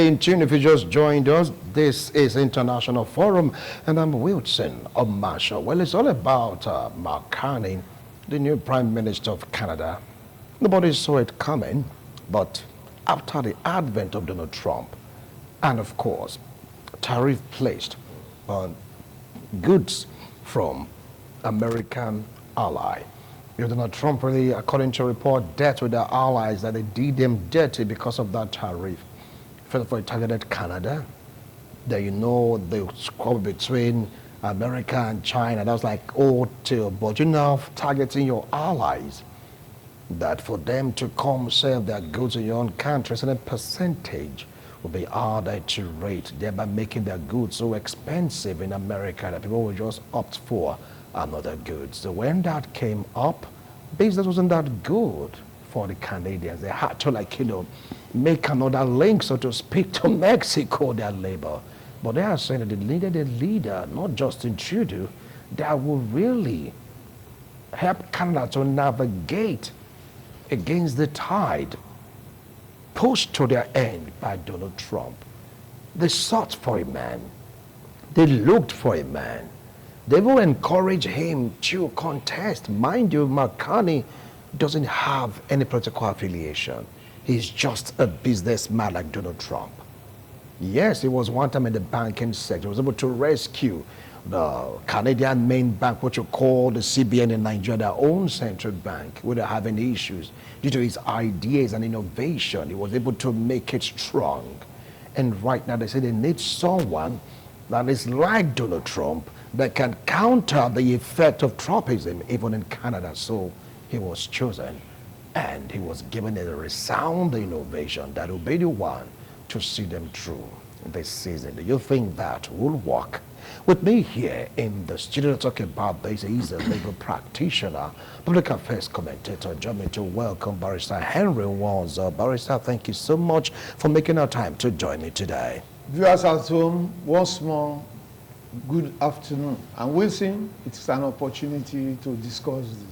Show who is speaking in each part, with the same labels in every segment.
Speaker 1: In tune, if you just joined us, this is International Forum, and I'm Wilson Marshall. Well, it's all about Mark Carney, the new Prime Minister of Canada. Nobody saw it coming, but after the advent of Donald Trump, and of course, tariff placed on goods from American ally. Donald Trump really, according to a report, dealt with their allies that they did them dirty because of that tariff. First of all, it targeted Canada. There you know the squabble between America and China. That was like old till, but you know, targeting your allies. That for them to come sell their goods in your own country, certain percentage will be added to rate, thereby making their goods so expensive in America that people will just opt for another goods. So when that came up, business wasn't that good for the Canadians. They had to make another link, so to speak, to Mexico, their labor. But they are saying that they needed a leader, not Justin Trudeau, that will really help Canada to navigate against the tide pushed to their end by Donald Trump. They sought for a man. They looked for a man. They will encourage him to contest. Mind you, Mark Carney doesn't have any political affiliation. He's just a businessman like Donald Trump. Yes, he was one time in the banking sector. He was able to rescue the Canadian main bank, what you call the CBN in Nigeria, their own central bank, without having issues. Due to his ideas and innovation, he was able to make it strong. And right now they say they need someone that is like Donald Trump that can counter the effect of Trumpism even in Canada. So he was chosen, and he was given a resound innovation that will be the one to see them through this season. Do you think that will work? With me here in the studio to talk about this, he's a legal practitioner, public affairs commentator. Join me to welcome Barrister Henry Wanzo. Barrister, thank you so much for making our time to join me today.
Speaker 2: Viewers at home, once more, good afternoon. And Wilson, it's an opportunity to discuss this.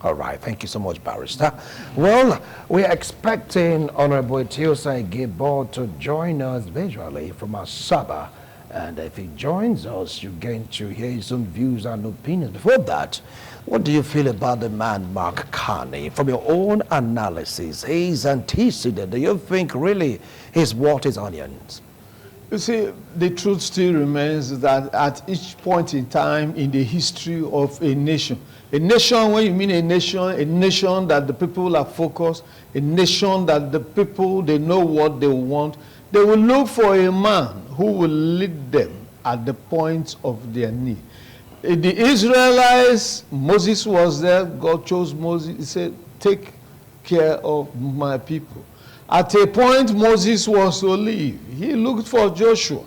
Speaker 1: All right, thank you so much, Barrister. Well, we're expecting Honorable Tiosa Gebo to join us visually from Asaba. And if he joins us, you're going to hear his own views and opinions. Before that, what do you feel about the man, Mark Carney? From your own analysis, his antecedent, do you think really he's worth his onions?
Speaker 2: You see, the truth still remains that at each point in time in the history of a nation, when you mean a nation that the people are focused, a nation that the people, they know what they want, they will look for a man who will lead them at the point of their need. The Israelites, Moses was there, God chose Moses, he said, take care of my people. At a point, Moses was to leave. He looked for Joshua.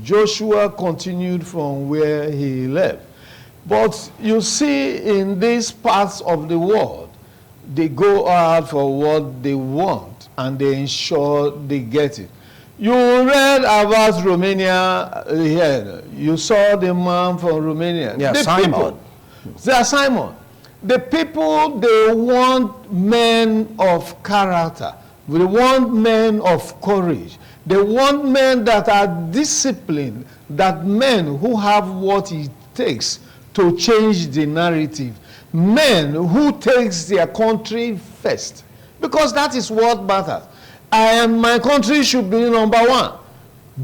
Speaker 2: Joshua continued from where he left. But you see, in these parts of the world, they go out for what they want, and they ensure they get it. You read about Romania here. You saw the man from Romania.
Speaker 1: Yeah,
Speaker 2: the
Speaker 1: Simon.
Speaker 2: People, they are Simon. The people, they want men of character. They want men of courage. They want men that are disciplined, that men who have what it takes to change the narrative. Men who takes their country first. Because that is what matters. My country should be number one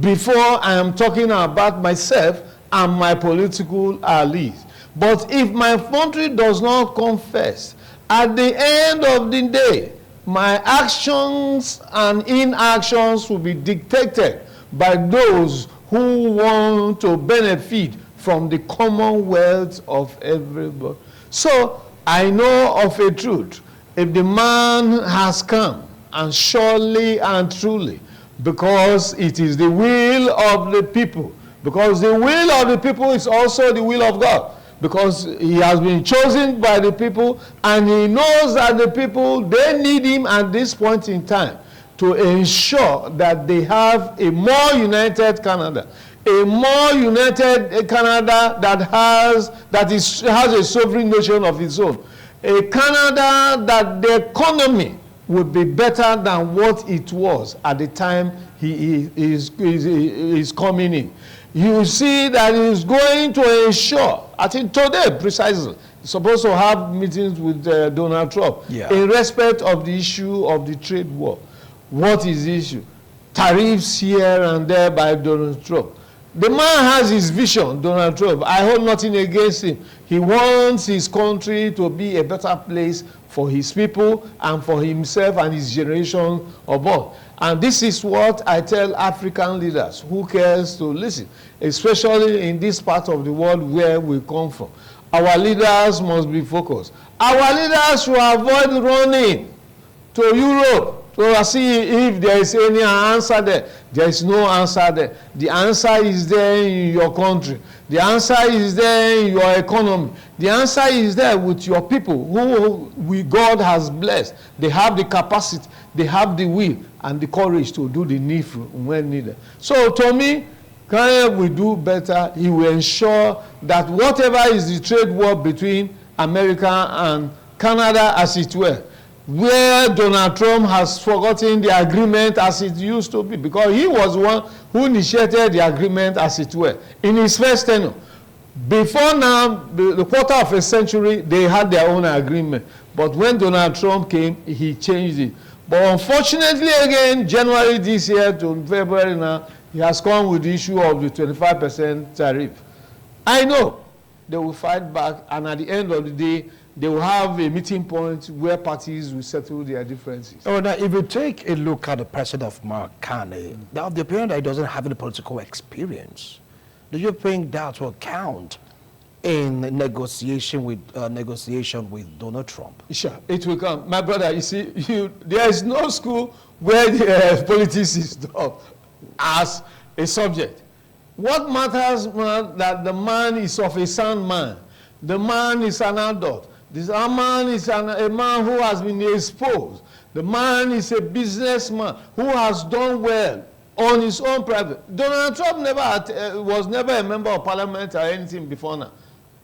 Speaker 2: before I am talking about myself and my political allies. But if my country does not come first, at the end of the day, my actions and inactions will be dictated by those who want to benefit from the commonwealth of everybody. So I know of a truth. If the man has come, and surely and truly, because it is the will of the people, because the will of the people is also the will of God, because he has been chosen by the people, and he knows that the people, they need him at this point in time to ensure that they have a more united Canada, a more united Canada that has a sovereign nation of its own, a Canada that the economy will be better than what it was at the time he is coming in. You see that he's going to ensure, I think today precisely, he's supposed to have meetings with Donald Trump in respect of the issue of the trade war. What is the issue? Tariffs here and there by Donald Trump. The man has his vision, Donald Trump. I hold nothing against him. He wants his country to be a better place for his people and for himself and his generation above. And this is what I tell African leaders who cares to listen, especially in this part of the world where we come from. Our leaders must be focused. Our leaders should avoid running to Europe to see if there is any answer there. There is no answer there. The answer is there in your country. The answer is there in your economy. The answer is there with your people who God has blessed. They have the capacity, they have the will and the courage to do the needful when needed. So to me, Carney will do better. He will ensure that whatever is the trade war between America and Canada, as it were, where Donald Trump has forgotten the agreement as it used to be, because he was one who initiated the agreement as it were in his first tenure. Before now, the quarter of a century, they had their own agreement. But when Donald Trump came, he changed it. But unfortunately, again, January this year to February now, he has come with the issue of the 25% tariff. I know they will fight back, and at the end of the day, they will have a meeting point where parties will settle their differences.
Speaker 1: Oh, now, if you take a look at the president of Carney, now the appearance that he doesn't have any political experience, do you think that will count in negotiation with Donald Trump?
Speaker 2: Sure, it will count. My brother, you see, there is no school where the politics is taught as a subject. What matters, man, that the man is of a sound man. The man is an adult. This man is a man who has been exposed. The man is a businessman who has done well on his own private. Donald Trump was never a member of parliament or anything before now.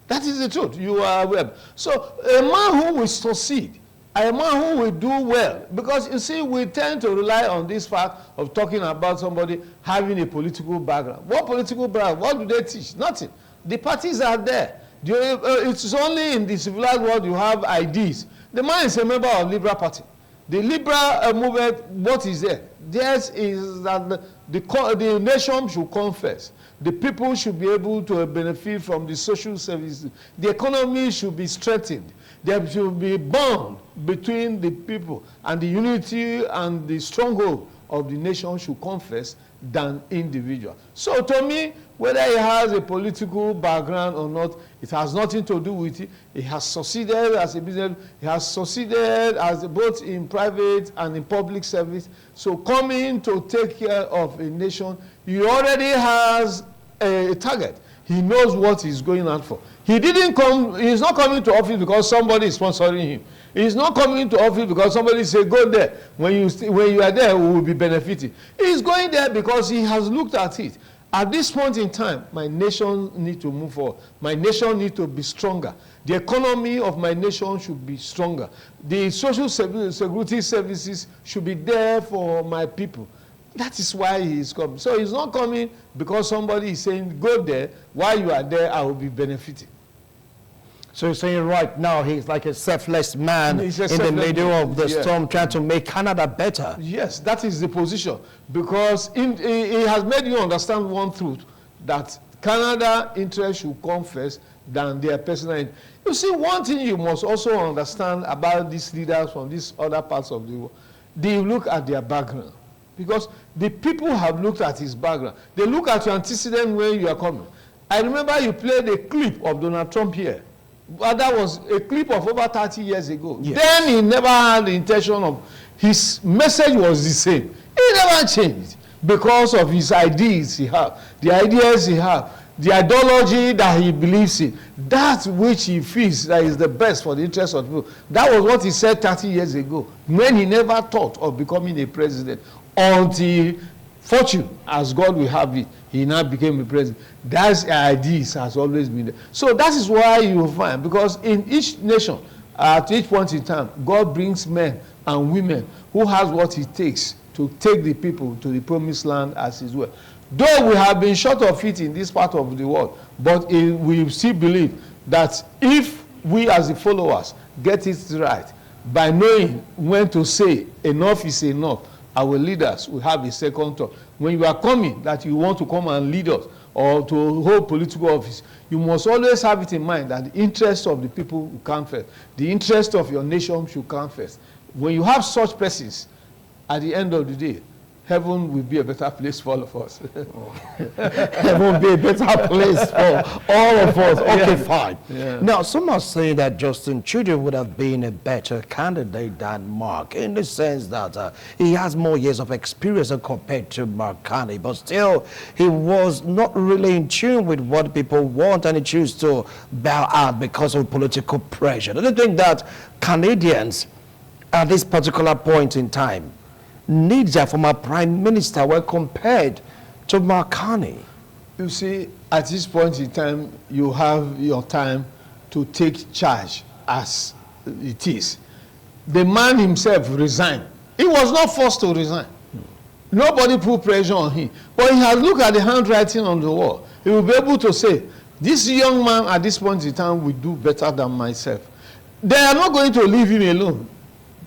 Speaker 2: That is the truth. You are aware. So a man who will succeed, a man who will do well, because you see, we tend to rely on this fact of talking about somebody having a political background. What political background? What do they teach? Nothing. The parties are there. It's only in the civilized world you have ideas. The man is a member of the Liberal Party. The Liberal movement, what is there? Theirs is that the nation should come first. The people should be able to benefit from the social services. The economy should be strengthened. There should be a bond between the people, and the unity and the stronghold of the nation should come first than individual. So to me, whether he has a political background or not, it has nothing to do with it. He has succeeded as a business. He has succeeded as both in private and in public service. So coming to take care of a nation, he already has a target. He knows what he's going out for. He's not coming to office because somebody is sponsoring him. He's not coming to office because somebody say, go there. When you are there, we will be benefiting. He's going there because he has looked at it. At this point in time, my nation needs to move forward. My nation needs to be stronger. The economy of my nation should be stronger. The social security services should be there for my people. That is why he is coming. So he's not coming because somebody is saying, go there. While you are there, I will be benefiting.
Speaker 1: So you're saying right now he's like a selfless man in the middle of the storm, trying to make Canada better.
Speaker 2: Yes, that is the position. Because he has made you understand one truth, that Canada interest should come first than their personal interest. You see, one thing you must also understand about these leaders from these other parts of the world, they look at their background. Because the people have looked at his background. They look at your antecedent when you are coming. I remember you played a clip of Donald Trump here. But that was a clip of over 30 years ago. Yes. Then he never had the intention of, his message was the same. He never changed because of his ideas he had, the ideas he had, the ideology that he believes in, that which he feels that is the best for the interest of people. That was what he said 30 years ago, when he never thought of becoming a president until fortune, as God will have it, he now became a president. That ideas has always been there. So that is why you will find, because in each nation, at each point in time, God brings men and women who has what it takes to take the people to the promised land as his well. Though we have been short of it in this part of the world, but we still believe that if we as the followers get it right by knowing when to say enough is enough, our leaders will have a second thought. When you are coming, that you want to come and lead us or to hold political office, you must always have it in mind that the interest of the people will come first. The interest of your nation should come first. When you have such persons, at the end of the day, heaven will be a better place for all of us.
Speaker 1: Heaven will be a better place for all of us. Okay,
Speaker 2: Yeah.
Speaker 1: fine.
Speaker 2: Yeah.
Speaker 1: Now, some are saying that Justin Trudeau would have been a better candidate than Mark, in the sense that he has more years of experience compared to Mark Carney, but still, he was not really in tune with what people want, and he chose to bow out because of political pressure. Do you think that Canadians, at this particular point in time, needs their former prime minister were compared to Mark Carney?
Speaker 2: You see, at this point in time, you have your time to take charge as it is. The man himself resigned. He was not forced to resign. Nobody put pressure on him. But he has looked at the handwriting on the wall. He will be able to say, this young man at this point in time will do better than myself. They are not going to leave him alone.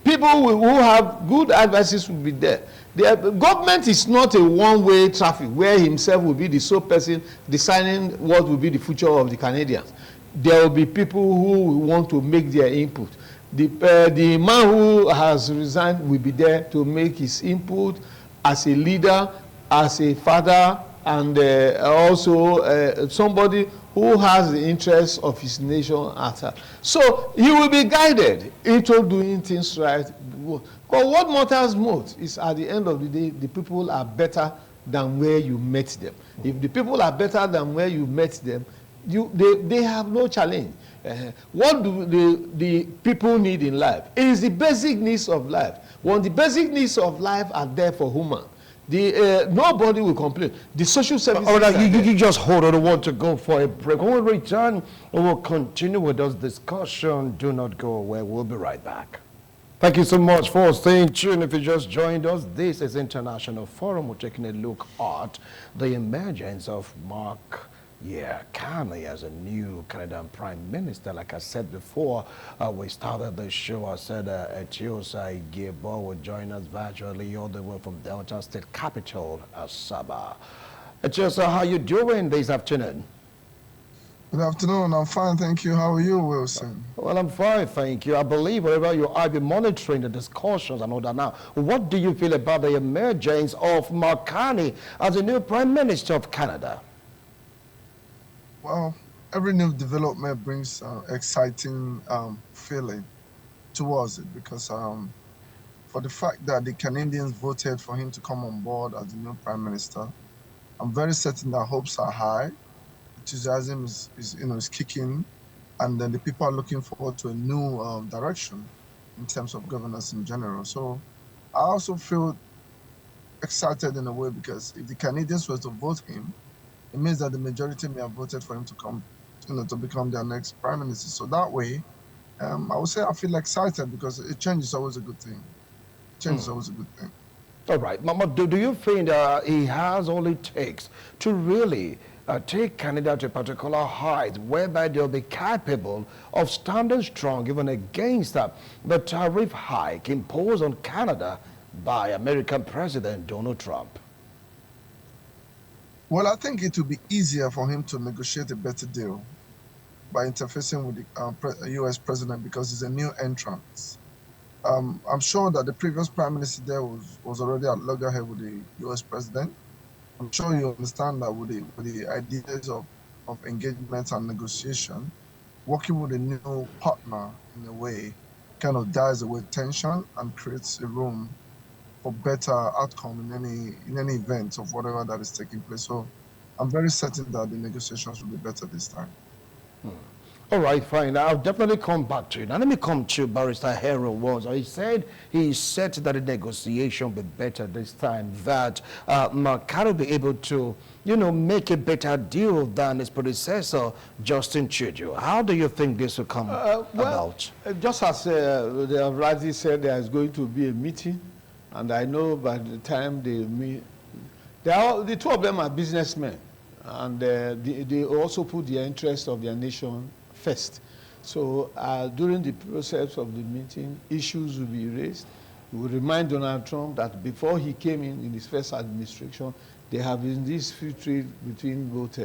Speaker 2: People who have good advices will be there. The government is not a one-way traffic where himself will be the sole person deciding what will be the future of the Canadians. There will be people who will want to make their input. The man who has resigned will be there to make his input as a leader, as a father, and also somebody who has the interests of his nation at heart. So he will be guided into doing things right. But what matters most is at the end of the day, the people are better than where you met them. If the people are better than where you met them, they have no challenge. What do the people need in life? It is the basic needs of life. When the basic needs of life are there for human, nobody will complain. The social services.
Speaker 1: All right, you just hold on. I want to go for a break. When we return, we will continue with this discussion. Do not go away. We'll be right back. Thank you so much for staying tuned. If you just joined us, this is International Forum. We're taking a look at the emergence of Mark Carney as a new Canadian Prime Minister. Like I said before, we started the show. I said Etiosa Igbo will join us virtually all the way from Delta State capital, Asaba. Etiosa, how you doing this afternoon?
Speaker 3: Good afternoon. I'm fine, thank you. How are you, Wilson?
Speaker 1: Well, I'm fine, thank you. I believe wherever you are, you're monitoring the discussions and all that now. What do you feel about the emergence of Mark Carney as a new Prime Minister of Canada?
Speaker 3: Well, every new development brings exciting feeling towards it because for the fact that the Canadians voted for him to come on board as the new Prime Minister, I'm very certain that hopes are high. Enthusiasm is kicking, and then the people are looking forward to a new direction in terms of governance in general. So I also feel excited in a way because if the Canadians were to vote him, it means that the majority may have voted for him to come, to become their next prime minister. So that way, I would say I feel excited because a change is always a good thing. Change is always a good thing.
Speaker 1: All right, Mama, do you think that he has all it takes to really take Canada to a particular height whereby they'll be capable of standing strong even against the tariff hike imposed on Canada by American President Donald Trump?
Speaker 3: Well, I think it will be easier for him to negotiate a better deal by interfacing with the U.S. president because he's a new entrant. I'm sure that the previous prime minister there was already at loggerhead with the U.S. president. I'm sure you understand that with the ideas of engagement and negotiation, working with a new partner in a way kind of dies away tension and creates a room for better outcome in any event of whatever that is taking place. So I'm very certain that the negotiations will be better this time.
Speaker 1: All right, fine. I'll definitely come back to it. Now, let me come to Barrister Hero was. He said he said that the negotiation will be better this time, that Makari will be able to, make a better deal than his predecessor, Justin Trudeau. How do you think this will come about?
Speaker 2: Just as they have rightly said, there is going to be a meeting, and I know by the time they meet, the two of them are businessmen, and they also put the interest of their nation first. So during the process of the meeting, issues will be raised. We will remind Donald Trump that before he came in his first administration, there have been this free trade between both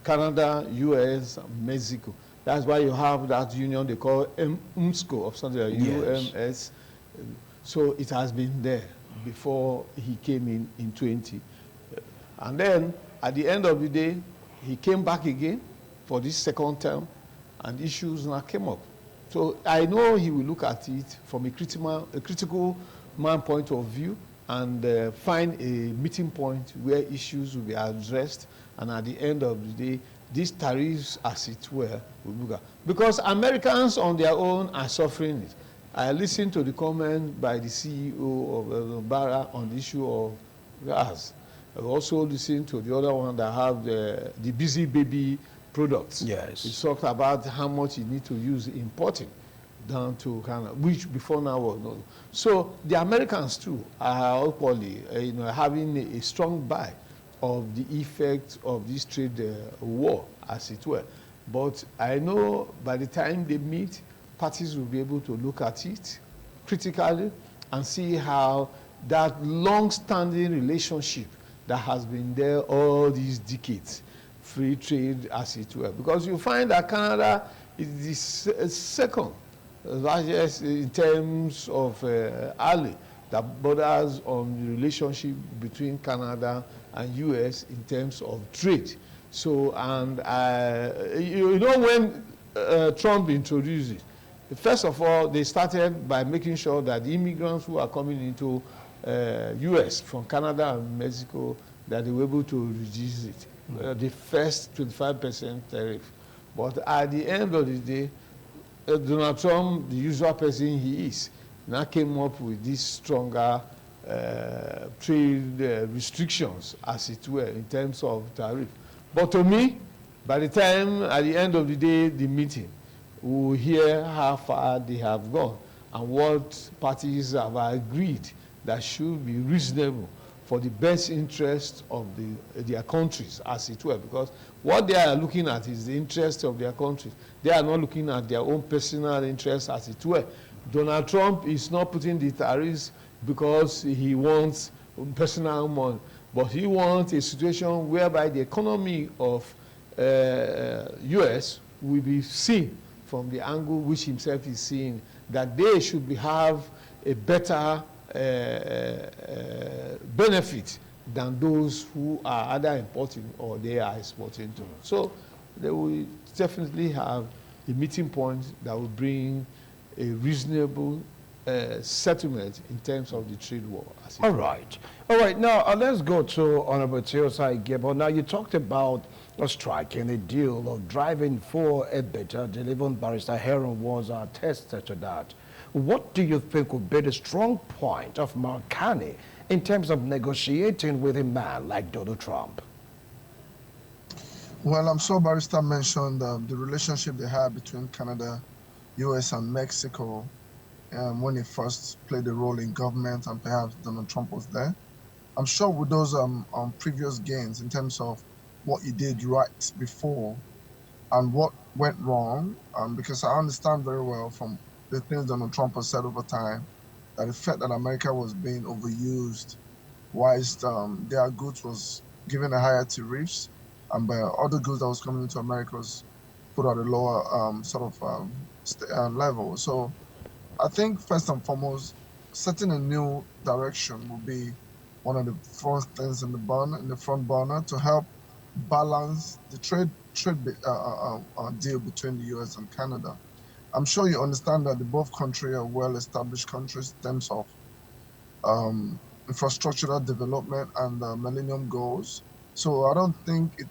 Speaker 2: Canada, US, and Mexico. That's why you have that union they call UMSCO, of something like UMS. So it has been there before he came in 20. And then at the end of the day, he came back again for this second term, and issues now came up. So I know he will look at it from a critical man point of view and find a meeting point where issues will be addressed, and at the end of the day, these tariffs, as it were, will look at. Because Americans on their own are suffering it. I listened to the comment by the CEO of Barra on the issue of gas. I also listened to the other one that have the busy baby products.
Speaker 1: Yes.
Speaker 2: He talked about how much you need to use importing down to Canada, which before now was not. So the Americans too are equally, having a strong buy of the effect of this trade war, as it were. But I know by the time they meet, parties will be able to look at it critically and see how that long-standing relationship that has been there all these decades, free trade, as it were. Because you find that Canada is the second largest in terms of ally that borders on the relationship between Canada and US in terms of trade. So, and when Trump introduced it, first of all, they started by making sure that the immigrants who are coming into US from Canada and Mexico, that they were able to reduce it. The first 25% tariff. But at the end of the day, Donald Trump, the usual person he is, now came up with these stronger trade restrictions, as it were, in terms of tariff. But to me, by the time, at the end of the day, the meeting, we will hear how far they have gone and what parties have agreed that should be reasonable for the best interest of their countries, as it were, because what they are looking at is the interest of their countries. They are not looking at their own personal interests, as it were. Donald Trump is not putting the tariffs because he wants personal money, but he wants a situation whereby the economy of US will be seen from the angle which himself is seeing, that they should have a better benefit than those who are either importing or they are exporting to. So they will definitely have a meeting point that will bring a reasonable settlement in terms of the trade war.
Speaker 1: All right. Now let's go to Honorable Teosai Gebo. Now you talked about striking a deal or driving for a better deal. Even Barrister Heron was attested to that. What do you think would be the strong point of Mark Carney in terms of negotiating with a man like Donald Trump?
Speaker 3: Well, I'm sure Barrister mentioned the relationship they had between Canada, US, and Mexico when he first played a role in government, and perhaps Donald Trump was there. I'm sure with those previous gains in terms of what he did right before and what went wrong, because I understand very well from the things Donald Trump has said over time, that the fact that America was being overused, whilst their goods was given a higher tariffs, and by other goods that was coming into America was put at a lower level. So I think first and foremost, setting a new direction will be one of the first things in the front burner to help balance the trade deal between the US and Canada. I'm sure you understand that both countries are well-established countries in terms of infrastructural development and Millennium Goals. So I don't think it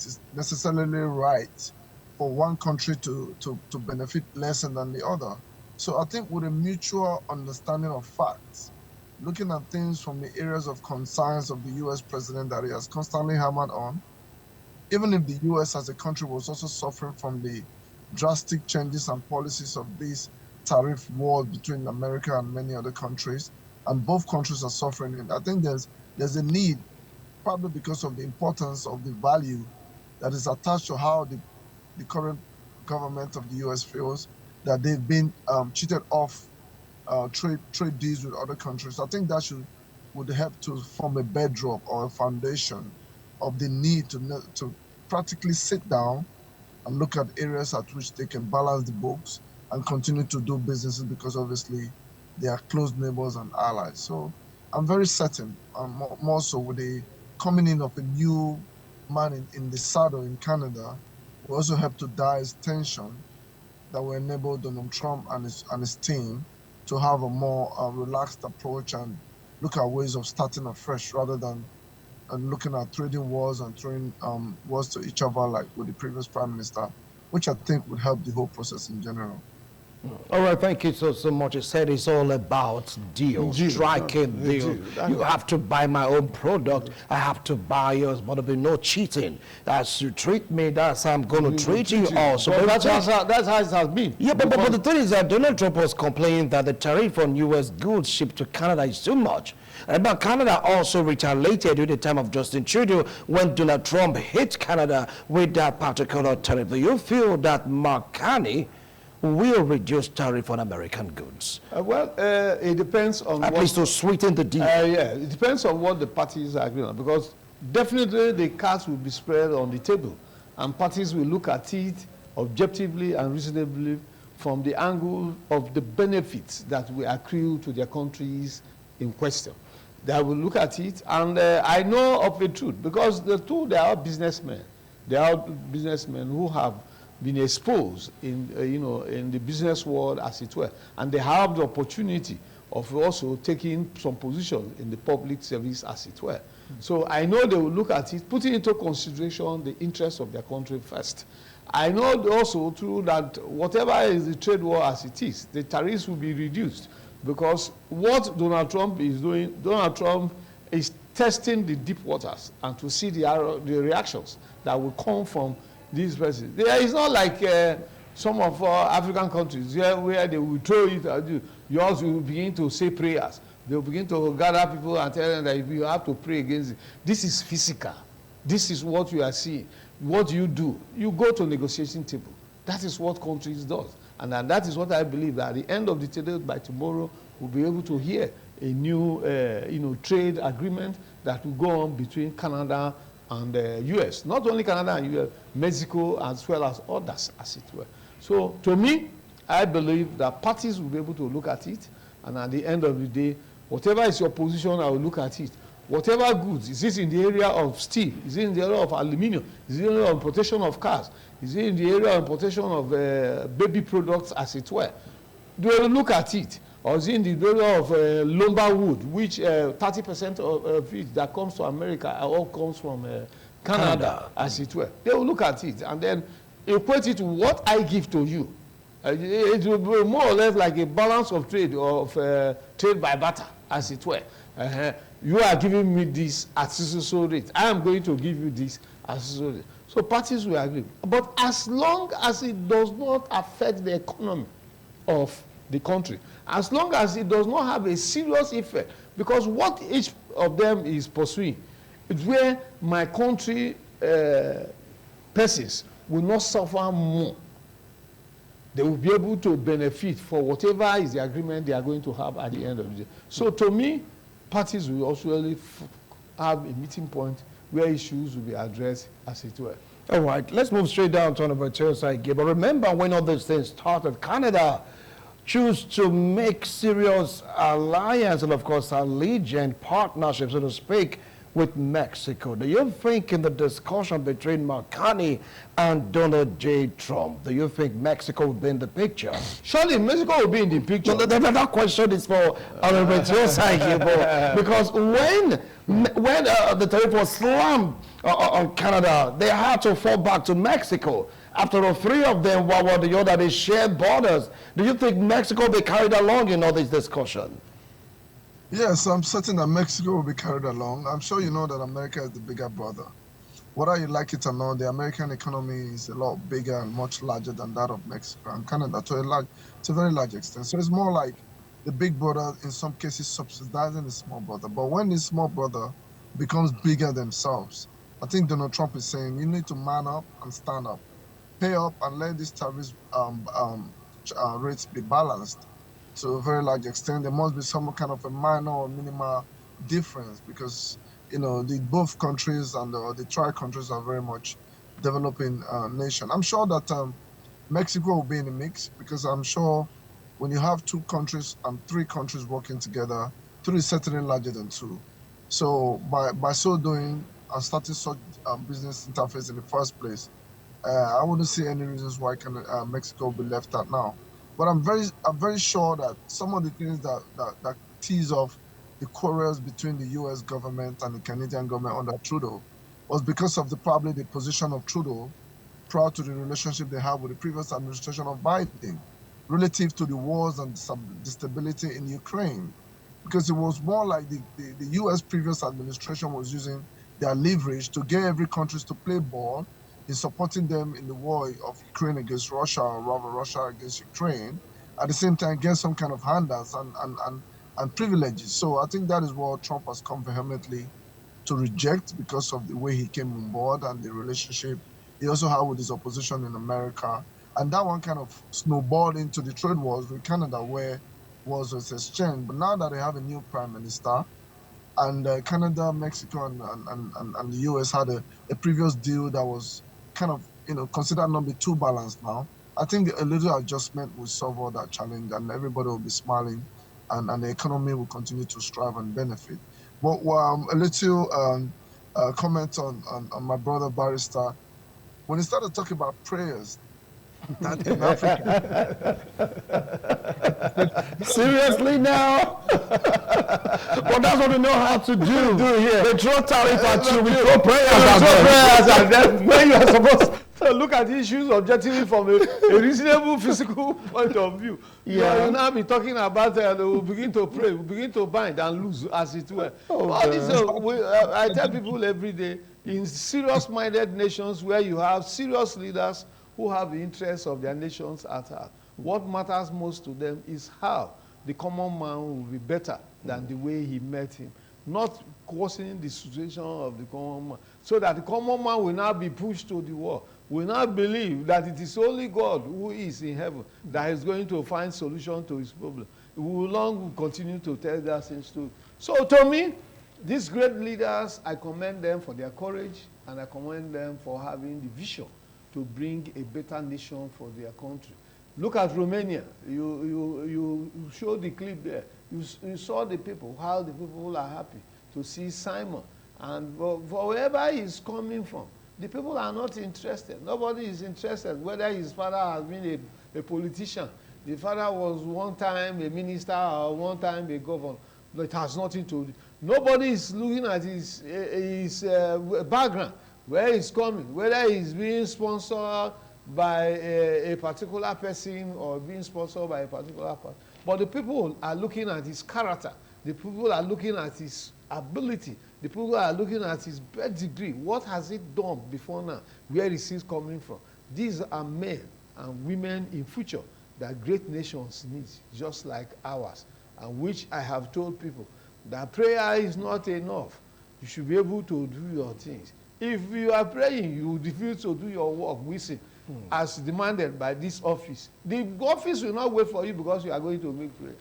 Speaker 3: is necessarily right for one country to benefit less than the other. So I think with a mutual understanding of facts, looking at things from the areas of concerns of the US president that he has constantly hammered on, even if the US as a country was also suffering from the drastic changes and policies of this tariff war between America and many other countries, and both countries are suffering it. I think there's a need, probably because of the importance of the value that is attached to how the current government of the US feels that they've been cheated off trade deals with other countries. I think that would help to form a bedrock or a foundation of the need to practically sit down and look at areas at which they can balance the books and continue to do businesses, because obviously they are close neighbors and allies. So I'm very certain, more so with the coming in of a new man in the saddle in Canada, will also help to dice tension that will enable Donald Trump and his team to have a more relaxed approach and look at ways of starting afresh rather than looking at trading wars and throwing wars to each other like with the previous prime minister, which I think would help the whole process in general.
Speaker 1: All right, thank you so much. You said it's all about deals, striking deals. You have to buy my own product, I have to buy yours, but there'll be no cheating. As you treat me, that's how I'm going to treat you also.
Speaker 2: But that's how it has been.
Speaker 1: Yeah, but the thing is that Donald Trump was complaining that the tariff on U.S. goods shipped to Canada is too much. But Canada also retaliated during the time of Justin Trudeau when Donald Trump hit Canada with that particular tariff. Do you feel that Mark Carney will reduce tariff on American goods?
Speaker 2: It depends on
Speaker 1: at least to sweeten the deal.
Speaker 2: Yeah, it depends on what the parties are agreeing on, because definitely the cards will be spread on the table, and parties will look at it objectively and reasonably from the angle of the benefits that will accrue to their countries in question. They will look at it, and I know of the truth, because they are businessmen. They are businessmen who have been exposed in in the business world, as it were, and they have the opportunity of also taking some position in the public service, as it were. So I know they will look at it, putting into consideration the interests of their country first. I know also too that whatever is the trade war as it is, the tariffs will be reduced, because what Donald Trump is doing, Donald Trump is testing the deep waters and to see the reactions that will come from these persons. It's not like some of our African countries where they will throw it at you. Yours will begin to say prayers. They will begin to gather people and tell them that if you have to pray against it. This is physical. This is what you are seeing. What you do, you go to a negotiation table. That is what countries do. And that is what I believe, that at the end of the day, by tomorrow, we'll be able to hear a new trade agreement that will go on between Canada and the U.S. Not only Canada and U.S., Mexico, as well as others, as it were. So to me, I believe that parties will be able to look at it, and at the end of the day, whatever is your position, I will look at it. Whatever goods, is this in the area of steel? Is it in the area of aluminium? Is it in the area of importation of cars? Is it in the area of importation of baby products, as it were? They will look at it. Or is it in the area of lumber wood, which 30% of it that comes to America all comes from Canada, as it were. They will look at it and then equate it to what I give to you. It will be more or less like a balance of trade, of trade by barter, as it were. You are giving me this at so rate. I am going to give you this at so rate. So parties will agree. But as long as it does not affect the economy of the country, as long as it does not have a serious effect, because what each of them is pursuing is where my country persons will not suffer more. They will be able to benefit for whatever is the agreement they are going to have at the end of the day. So to me, parties will also really have a meeting point where issues will be addressed, as it were.
Speaker 1: All right, let's move straight down to number 2 side. But remember, when all these things started, Canada choose to make serious alliance and, of course, allegiant partnership, so to speak, with Mexico. Do you think in the discussion between Mark Carney and Donald J. Trump, do you think Mexico will be in the picture?
Speaker 2: Surely Mexico will be in the picture.
Speaker 1: No, that question is for Honorable Teosai, because when the tariff was slammed on Canada, they had to fall back to Mexico. After all, three of them, one or the other, they shared borders. Do you think Mexico will be carried along in all this discussion?
Speaker 3: Yes, I'm certain that Mexico will be carried along. I'm sure you know that America is the bigger brother. Whether you like it or not, the American economy is a lot bigger and much larger than that of Mexico and Canada to a very large extent. So it's more like the big brother, in some cases, subsidizing the small brother. But when the small brother becomes bigger themselves, I think Donald Trump is saying you need to man up and stand up, pay up, and let these tariff rates be balanced to a very large extent. There must be some kind of a minor or minimal difference because the both countries and the tri countries are very much developing nation. I'm sure that Mexico will be in the mix because I'm sure when you have two countries and three countries working together, three is certainly larger than two. So by so doing and starting such business interface in the first place, I wouldn't see any reasons why Mexico will be left out now. But I'm very sure that some of the things that tease off the quarrels between the U.S. government and the Canadian government under Trudeau was because of probably the position of Trudeau prior to the relationship they had with the previous administration of Biden relative to the wars and the stability in Ukraine. Because it was more like the U.S. previous administration was using their leverage to get every country to play ball in supporting them in the war of Ukraine against Russia, or rather Russia against Ukraine, at the same time get some kind of handouts and privileges. So I think that is what Trump has come vehemently to reject because of the way he came on board and the relationship he also had with his opposition in America. And that one kind of snowballed into the trade wars with Canada, where wars was exchanged. But now that they have a new prime minister, and Canada, Mexico, and the US had a previous deal that was kind of considered not be too balanced now. I think a little adjustment will solve all that challenge, and everybody will be smiling, and the economy will continue to strive and benefit. But a little comment on my brother Barrister. When he started talking about prayers, that in Africa.
Speaker 1: Seriously now? But that's what we know how to do.
Speaker 2: Here.
Speaker 1: They throw tariff at you, we throw prayers at
Speaker 2: So
Speaker 1: them.
Speaker 2: prayers, and then when you are supposed to look at issues objectively from a reasonable physical point of view,
Speaker 1: Yeah.
Speaker 2: you will now be talking about they will begin to pray, will begin to bind and lose, as it were.
Speaker 1: Oh,
Speaker 2: All this, I tell people every day, in serious-minded nations where you have serious leaders who have the interests of their nations at heart, what matters most to them is how the common man will be better than the way he met him, not causing the situation of the common man, so that the common man will now be pushed to the wall, will now believe that it is only God who is in heaven that is going to find solution to his problem. We will long continue to tell that same story. So to me, these great leaders, I commend them for their courage, and I commend them for having the vision to bring a better nation for their country. Look at Romania. You showed the clip there. You saw the people, how the people are happy to see Simon. And for wherever he's coming from, the people are not interested. Nobody is interested whether his father has been a politician. The father was one time a minister or one time a governor. But it has nothing to do. Nobody is looking at his background, where he's coming, whether he's being sponsored by a particular person or being sponsored by a particular person. But the people are looking at his character. The people are looking at his ability. The people are looking at his birth degree. What has he done before now? Where is he coming from? These are men and women in future that great nations need, just like ours, and which I have told people that prayer is not enough. You should be able to do your things. If you are praying, you refuse to do your work, missing, as demanded by this office. The office will not wait for you because you are going to make prayer.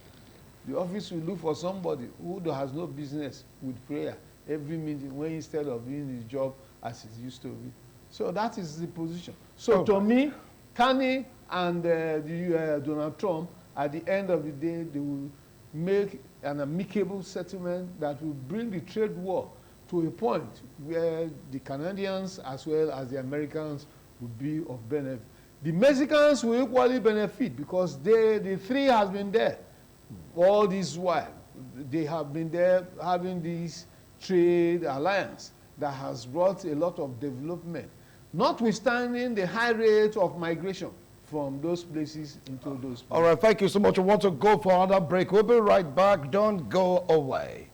Speaker 2: The office will look for somebody who has no business with prayer every minute, when instead of doing his job as it used to be. So that is the position. So to me, Carney and Donald Trump, at the end of the day, they will make an amicable settlement that will bring the trade war to a point where the Canadians as well as the Americans will be of benefit. The Mexicans will equally benefit because the three has been there all this while. They have been there having this trade alliance that has brought a lot of development. notwithstanding the high rate of migration from those places into those places.
Speaker 1: All right, thank you so much. We want to go for another break. We'll be right back. Don't go away.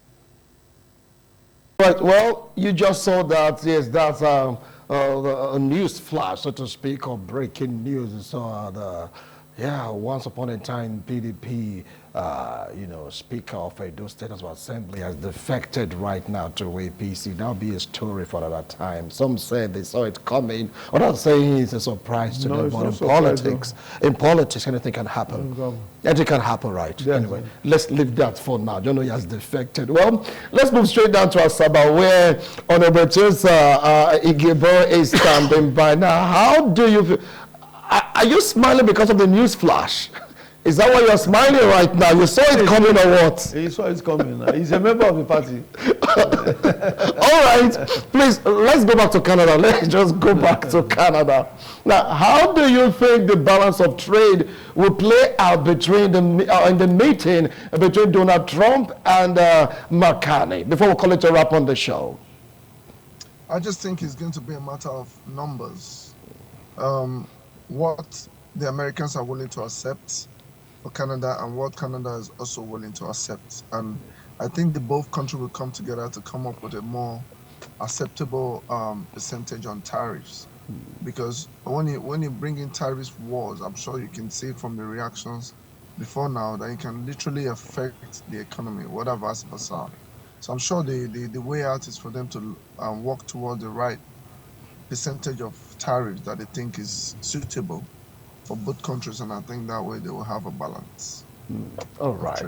Speaker 1: Right, well, you just saw that, yes, that's a news flash, so to speak, or breaking news. So, once upon a time, PDP, Speaker of Edo State House of Assembly has defected right now to APC. That'll be a story for another time. Some say they saw it coming. Others saying it's a surprise to them. But in politics, anything can happen. Anything can happen, right? Yes. Anyway, let's leave that for now. You know, he has defected. Well, let's move straight down to Asaba, where Honorable Igebo is standing by. Now, how do you feel? Are you smiling because of the news flash? Is that why you're smiling right now? You saw it coming or what?
Speaker 2: He saw it coming. He's a member of the party.
Speaker 1: All right. Please, let's go back to Canada. Let's just go back to Canada. Now, how do you think the balance of trade will play out between in the meeting between Donald Trump and Carney? Before we call it a wrap on the show.
Speaker 3: I just think it's going to be a matter of numbers. What the Americans are willing to accept for Canada and what Canada is also willing to accept. And I think the both countries will come together to come up with a more acceptable percentage on tariffs. Because when you bring in tariff wars, I'm sure you can see from the reactions before now that it can literally affect the economy, whatever vice versa. So I'm sure the way out is for them to work toward the right percentage of tariffs that they think is suitable for both countries, and I think that way they will have a balance.
Speaker 1: All right.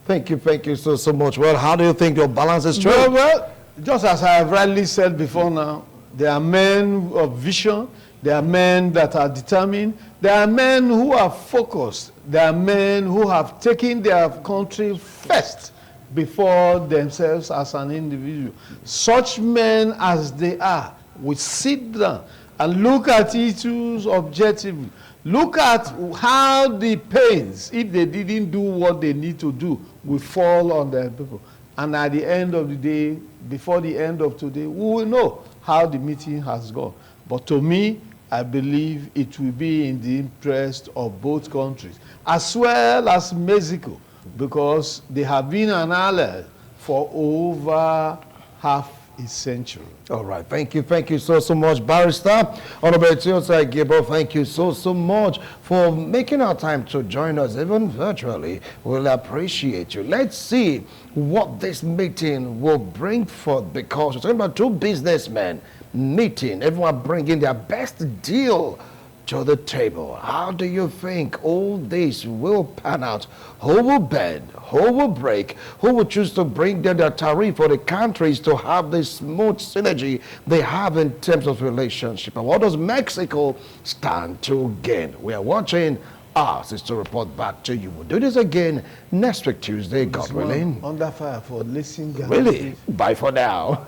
Speaker 1: Thank you so much. Well, how do you think your balance is true?
Speaker 2: Well, just as I have rightly said before now, there are men of vision, there are men that are determined, there are men who are focused, there are men who have taken their country first before themselves as an individual. Such men as they are will sit down and look at issues objectively. Look at how the pains, if they didn't do what they need to do, will fall on their people. And at the end of the day, before the end of today, we will know how the meeting has gone. But to me, I believe it will be in the interest of both countries, as well as Mexico, because they have been an ally for over half a century.
Speaker 1: All right, thank you so much, Barrister. Honorable Igebo, thank you so much for making our time to join us, even virtually. We'll appreciate you. Let's see what this meeting will bring forth, because we're talking about two businessmen meeting, everyone bringing their best deal to the table. How do you think all this will pan out? Who will bend? Who will break? Who will choose to bring down their tariff for the countries to have this smooth synergy they have in terms of relationship? And what does Mexico stand to gain? We are watching. Ours is to report back to you. We'll do this again next week, Tuesday, God willing.
Speaker 2: Under fire for listening.
Speaker 1: Really? Bye for now.